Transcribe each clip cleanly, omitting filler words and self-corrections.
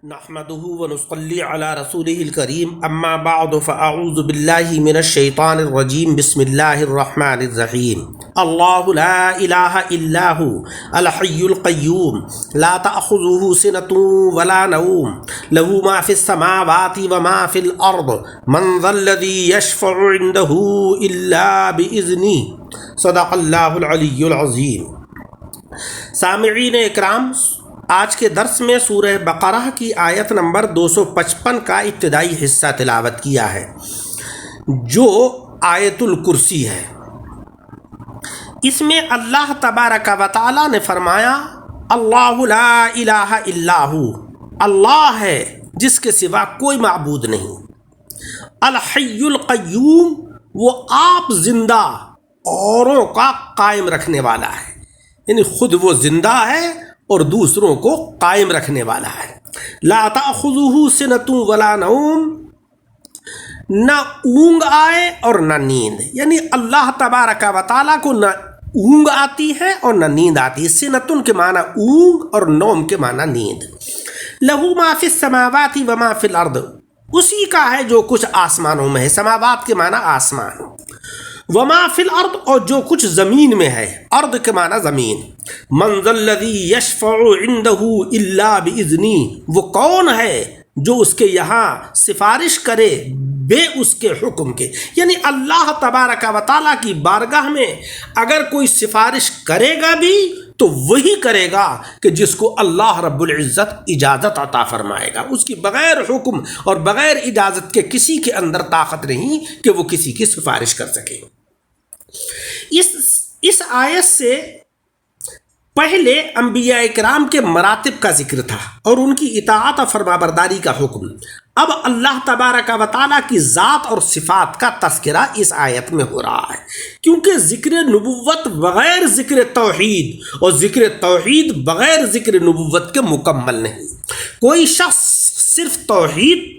نحمده ونصلي على رسوله الكريم اما بعد فاعوذ بالله من الشيطان الرجيم بسم الله الرحمن الرحيم الله لا اله الا هو الحي القيوم لا تأخذه سنة ولا نوم له ما في السماوات وما في الارض من ذا الذي يشفع عنده الا باذنه صدق الله العلي العظيم۔ سامعین اکرام، آج کے درس میں سورہ بقرہ کی آیت نمبر 255 کا ابتدائی حصہ تلاوت کیا ہے جو آیت الکرسی ہے۔ اس میں اللہ تبارک و تعالی نے فرمایا اللہ لا الہ الا ہو، اللہ ہے جس کے سوا کوئی معبود نہیں، الحی القیوم، وہ آپ زندہ اوروں کا قائم رکھنے والا ہے، یعنی خود وہ زندہ ہے اور دوسروں کو قائم رکھنے والا ہے۔ لا تأخذہ سنۃ ولا نوم، نہ اونگ آئے اور نہ نیند، یعنی اللہ تبارک و تعالیٰ کو نہ اونگ آتی ہے اور نہ نیند آتی ہے۔ سنۃ کے معنی اونگ اور نوم کے معنی نیند۔ لہ ما فی السماوات و ما فی الارض، اسی کا ہے جو کچھ آسمانوں میں ہے، سماوات کے معنی آسمان، وما فی الارض، اور جو کچھ زمین میں ہے، ارض کے معنی زمین۔ من ذا الذی یشفع عندہ الا باذنہ، وہ کون ہے جو اس کے یہاں سفارش کرے بے اس کے حکم کے، یعنی اللہ تبارک و تعالیٰ کی بارگاہ میں اگر کوئی سفارش کرے گا بھی تو وہی کرے گا کہ جس کو اللہ رب العزت اجازت عطا فرمائے گا، اس کی بغیر حکم اور بغیر اجازت کے کسی کے اندر طاقت نہیں کہ وہ کسی کی سفارش کر سکے۔ اس آیت سے پہلے انبیاء کرام کے مراتب کا ذکر تھا اور ان کی اطاعت اور فرمانبرداری کا حکم۔ اب اللہ تبارک و تعالیٰ کی ذات اور صفات کا تذکرہ اس آیت میں ہو رہا ہے، کیونکہ ذکر نبوت بغیر ذکر توحید اور ذکر توحید بغیر ذکر نبوت کے مکمل نہیں۔ کوئی شخص صرف توحید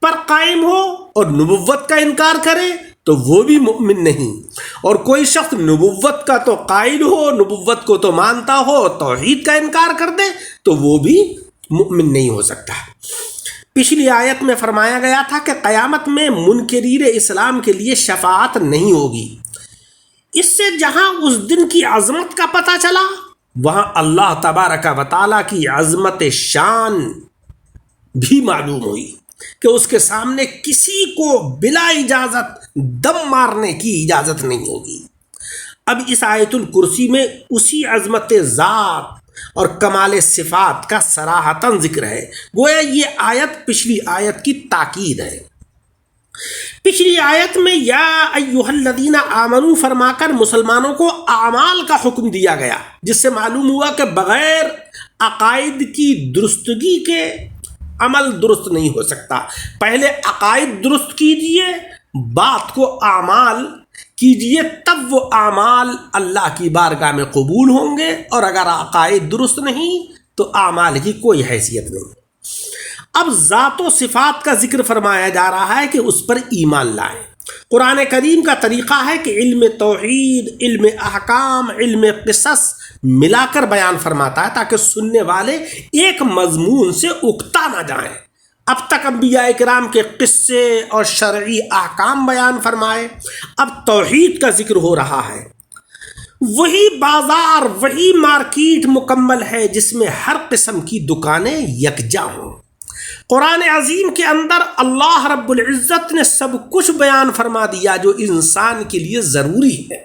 پر قائم ہو اور نبوت کا انکار کرے تو وہ بھی مومن نہیں، اور کوئی شخص نبوت کا تو قائل ہو، نبوت کو تو مانتا ہو، توحید کا انکار کر دے تو وہ بھی مومن نہیں ہو سکتا۔ پچھلی آیت میں فرمایا گیا تھا کہ قیامت میں منکرین اسلام کے لیے شفاعت نہیں ہوگی۔ اس سے جہاں اس دن کی عظمت کا پتہ چلا، وہاں اللہ تبارک و تعالیٰ کی عظمت شان بھی معلوم ہوئی کہ اس کے سامنے کسی کو بلا اجازت دم مارنے کی اجازت نہیں ہوگی۔ اب اس آیت الکرسی میں اسی عظمت ذات اور کمال صفات کا صراحتاً ذکر ہے، گویا یہ آیت پچھلی آیت کی تاکید ہے۔ پچھلی آیت میں یا ایھا الذین آمنوا فرما کر مسلمانوں کو اعمال کا حکم دیا گیا، جس سے معلوم ہوا کہ بغیر عقائد کی درستگی کے عمل درست نہیں ہو سکتا۔ پہلے عقائد درست کیجئے، بات کو اعمال کیجئے، تب وہ اعمال اللہ کی بارگاہ میں قبول ہوں گے، اور اگر عقائد درست نہیں تو اعمال کی کوئی حیثیت نہیں۔ اب ذات و صفات کا ذکر فرمایا جا رہا ہے کہ اس پر ایمان لائیں۔ قرآن کریم کا طریقہ ہے کہ علم توحید، علم احکام، علم قصص ملا کر بیان فرماتا ہے تاکہ سننے والے ایک مضمون سے اکتا نہ جائیں۔ اب تک انبیاء کرام کے قصے اور شرعی احکام بیان فرمائے، اب توحید کا ذکر ہو رہا ہے۔ وہی بازار، وہی مارکیٹ مکمل ہے جس میں ہر قسم کی دکانیں یکجا ہوں۔ قرآن عظیم کے اندر اللہ رب العزت نے سب کچھ بیان فرما دیا جو انسان کے لیے ضروری ہے۔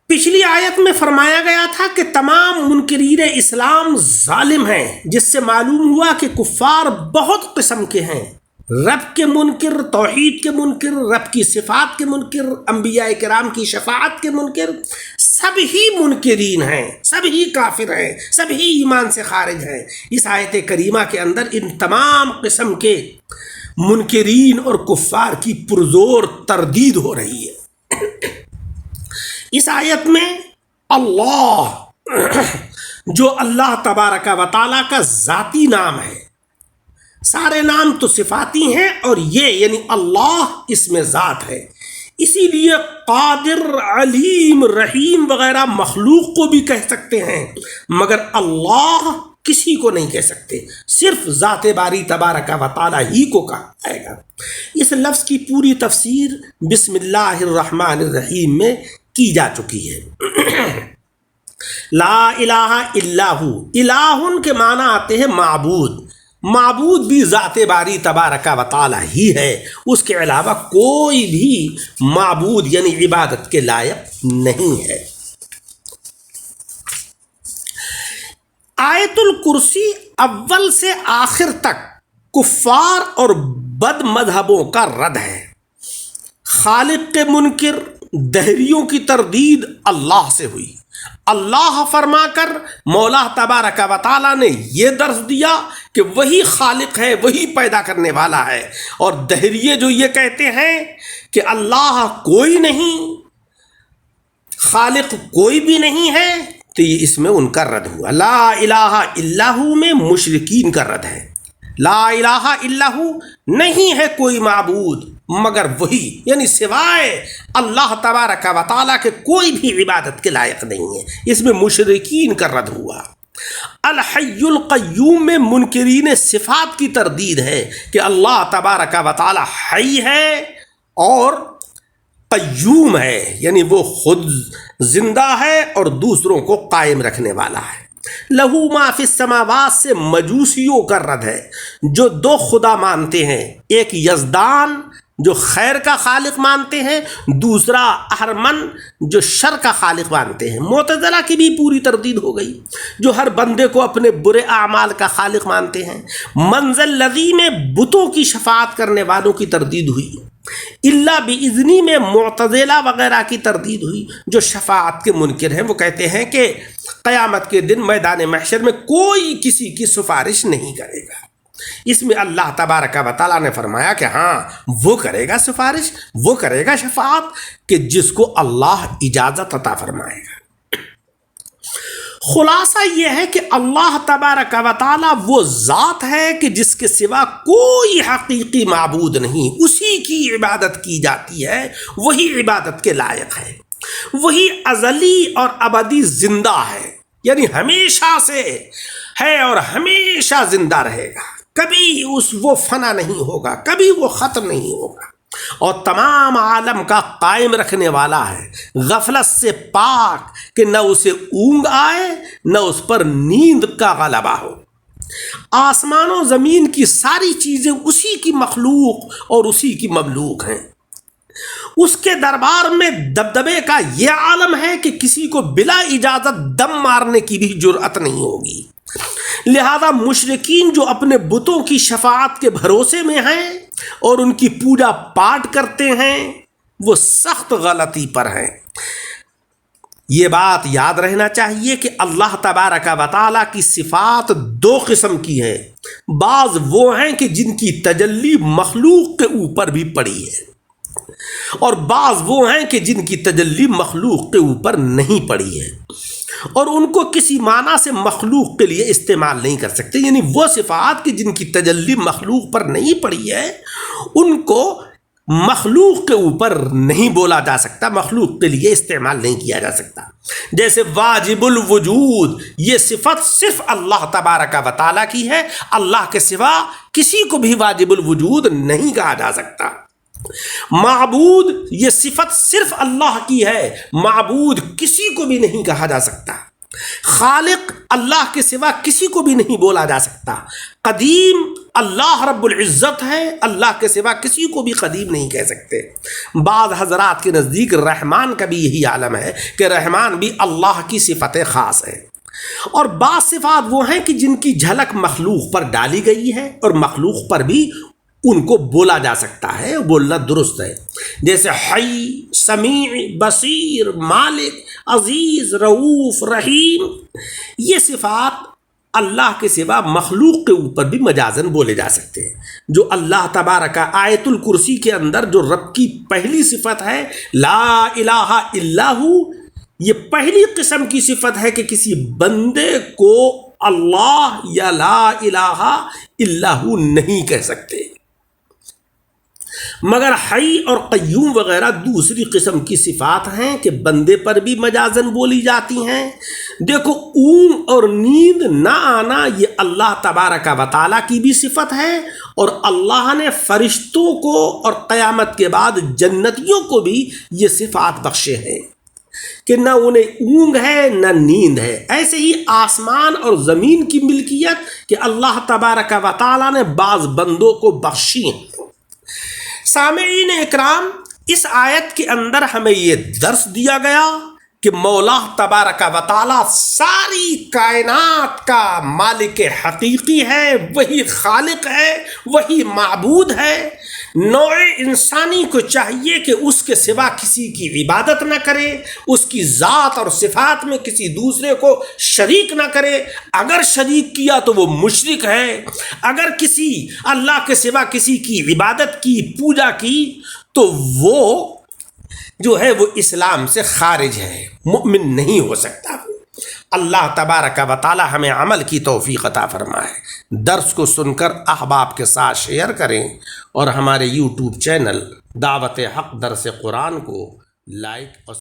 پچھلی آیت میں فرمایا گیا تھا کہ تمام منکرین اسلام ظالم ہیں، جس سے معلوم ہوا کہ کفار بہت قسم کے ہیں، رب کے منکر، توحید کے منکر، رب کی صفات کے منکر، انبیاء کرام کی شفاعت کے منکر، سب ہی منکرین ہیں، سب ہی کافر ہیں، سب ہی ایمان سے خارج ہیں۔ اس آیت کریمہ کے اندر ان تمام قسم کے منکرین اور کفار کی پرزور تردید ہو رہی ہے۔ اس آیت میں اللہ جو اللہ تبارک و تعالیٰ کا ذاتی نام ہے، سارے نام تو صفاتی ہیں اور یہ یعنی اللہ اس میں ذات ہے، اسی لیے قادر، علیم، رحیم وغیرہ مخلوق کو بھی کہہ سکتے ہیں، مگر اللہ کسی کو نہیں کہہ سکتے، صرف ذات باری تبارک و تعالی ہی کو کہا جائے گا۔ اس لفظ کی پوری تفسیر بسم اللہ الرحمن الرحیم میں کی جا چکی ہے۔ لا الہ الا ہو، الہ کے معنی آتے ہیں معبود، معبود بھی ذات باری تبارک و تعالی ہی ہے، اس کے علاوہ کوئی بھی معبود یعنی عبادت کے لائق نہیں ہے۔ آیت الکرسی اول سے آخر تک کفار اور بد مذہبوں کا رد ہے۔ خالق کے منکر دہریوں کی تردید اللہ سے ہوئی، اللہ فرما کر مولا تبارک و تعالیٰ نے یہ درس دیا کہ وہی خالق ہے، وہی پیدا کرنے والا ہے، اور دہریے جو یہ کہتے ہیں کہ اللہ کوئی نہیں، خالق کوئی بھی نہیں ہے، تو یہ اس میں ان کا رد ہوا۔ لا الہ الا ہو میں مشرکین کا رد ہے۔ لا الہ الا ہو، نہیں ہے کوئی معبود مگر وہی، یعنی سوائے اللہ تبارک و تعالیٰ کے کوئی بھی عبادت کے لائق نہیں ہے، اس میں مشرکین کا رد ہوا۔ الحی القیوم میں منکرین صفات کی تردید ہے کہ اللہ تبارک و تعالیٰ حی ہے اور قیوم ہے، یعنی وہ خود زندہ ہے اور دوسروں کو قائم رکھنے والا ہے۔ لہو ما فی السماوات سے مجوسیوں کا رد ہے جو دو خدا مانتے ہیں، ایک یزدان جو خیر کا خالق مانتے ہیں، دوسرا اہرمن جو شر کا خالق مانتے ہیں۔ معتزلہ کی بھی پوری تردید ہو گئی جو ہر بندے کو اپنے برے اعمال کا خالق مانتے ہیں۔ منزل لذی میں بتوں کی شفاعت کرنے والوں کی تردید ہوئی۔ اللہ باذنی میں معتزلہ وغیرہ کی تردید ہوئی جو شفاعت کے منکر ہیں، وہ کہتے ہیں کہ قیامت کے دن میدان محشر میں کوئی کسی کی سفارش نہیں کرے گا۔ اس میں اللہ تبارک و تعالیٰ نے فرمایا کہ ہاں وہ کرے گا سفارش، وہ کرے گا شفاعت کہ جس کو اللہ اجازت عطا فرمائے گا۔ خلاصہ یہ ہے کہ اللہ تبارک و تعالیٰ وہ ذات ہے کہ جس کے سوا کوئی حقیقی معبود نہیں، اسی کی عبادت کی جاتی ہے، وہی عبادت کے لائق ہے، وہی ازلی اور ابدی زندہ ہے، یعنی ہمیشہ سے ہے اور ہمیشہ زندہ رہے گا، کبھی وہ فنا نہیں ہوگا، کبھی وہ ختم نہیں ہوگا، اور تمام عالم کا قائم رکھنے والا ہے، غفلت سے پاک کہ نہ اسے اونگ آئے نہ اس پر نیند کا غلبہ ہو۔ آسمان و زمین کی ساری چیزیں اسی کی مخلوق اور اسی کی مملوک ہیں۔ اس کے دربار میں دبدبے کا یہ عالم ہے کہ کسی کو بلا اجازت دم مارنے کی بھی جرأت نہیں ہوگی۔ لہذا مشرکین جو اپنے بتوں کی شفاعت کے بھروسے میں ہیں اور ان کی پوجا پاٹ کرتے ہیں، وہ سخت غلطی پر ہیں۔ یہ بات یاد رہنا چاہیے کہ اللہ تبارک و تعالیٰ کی صفات دو قسم کی ہیں، بعض وہ ہیں کہ جن کی تجلی مخلوق کے اوپر بھی پڑی ہے، اور بعض وہ ہیں کہ جن کی تجلی مخلوق کے اوپر نہیں پڑی ہے، اور ان کو کسی معنی سے مخلوق کے لیے استعمال نہیں کر سکتے، یعنی وہ صفات کہ جن کی تجلی مخلوق پر نہیں پڑی ہے ان کو مخلوق کے اوپر نہیں بولا جا سکتا، مخلوق کے لیے استعمال نہیں کیا جا سکتا۔ جیسے واجب الوجود، یہ صفت صرف اللہ تبارک و تعالیٰ کی ہے، اللہ کے سوا کسی کو بھی واجب الوجود نہیں کہا جا سکتا۔ معبود، یہ صفت صرف اللہ کی ہے، معبود کسی کو بھی نہیں کہا جا سکتا۔ خالق، اللہ کے سوا کسی کو بھی نہیں بولا جا سکتا۔ قدیم، اللہ رب العزت ہے، اللہ کے سوا کسی کو بھی قدیم نہیں کہہ سکتے۔ بعض حضرات کے نزدیک رحمان کا بھی یہی عالم ہے کہ رحمان بھی اللہ کی صفت خاص ہے، اور بعض صفات وہ ہیں کہ جن کی جھلک مخلوق پر ڈالی گئی ہے اور مخلوق پر بھی ان کو بولا جا سکتا ہے، بولنا درست ہے، جیسے حی، سمیع، بصیر، مالک، عزیز، رؤوف، رحیم۔ یہ صفات اللہ کے سوا مخلوق کے اوپر بھی مجازن بولے جا سکتے ہیں۔ جو اللہ تبارک آیت الکرسی کے اندر جو رب کی پہلی صفت ہے لا الہ الا ہو، یہ پہلی قسم کی صفت ہے کہ کسی بندے کو اللہ یا لا الہ الا ہو نہیں کہہ سکتے۔ مگر حی اور قیوم وغیرہ دوسری قسم کی صفات ہیں کہ بندے پر بھی مجازن بولی جاتی ہیں۔ دیکھو اونگ اور نیند نہ آنا یہ اللہ تبارک و تعالیٰ کی بھی صفت ہے، اور اللہ نے فرشتوں کو اور قیامت کے بعد جنتیوں کو بھی یہ صفات بخشے ہیں کہ نہ انہیں اونگ ہے نہ نیند ہے۔ ایسے ہی آسمان اور زمین کی ملکیت کہ اللہ تبارک و تعالیٰ نے بعض بندوں کو بخشی ہیں۔ سامعین اکرام، اس آیت کے اندر ہمیں یہ درس دیا گیا کہ مولا تبارک و تعالیٰ ساری کائنات کا مالک حقیقی ہے، وہی خالق ہے، وہی معبود ہے۔ نوع انسانی کو چاہیے کہ اس کے سوا کسی کی عبادت نہ کرے، اس کی ذات اور صفات میں کسی دوسرے کو شریک نہ کرے۔ اگر شریک کیا تو وہ مشرک ہے، اگر کسی اللہ کے سوا کسی کی عبادت کی، پوجا کی، تو وہ جو ہے وہ اسلام سے خارج ہے، مؤمن نہیں ہو سکتا۔ اللہ تبارک و تعالی ہمیں عمل کی توفیق عطا فرمائے۔ درس کو سن کر احباب کے ساتھ شیئر کریں، اور ہمارے یوٹیوب چینل دعوت حق درس قرآن کو لائک اور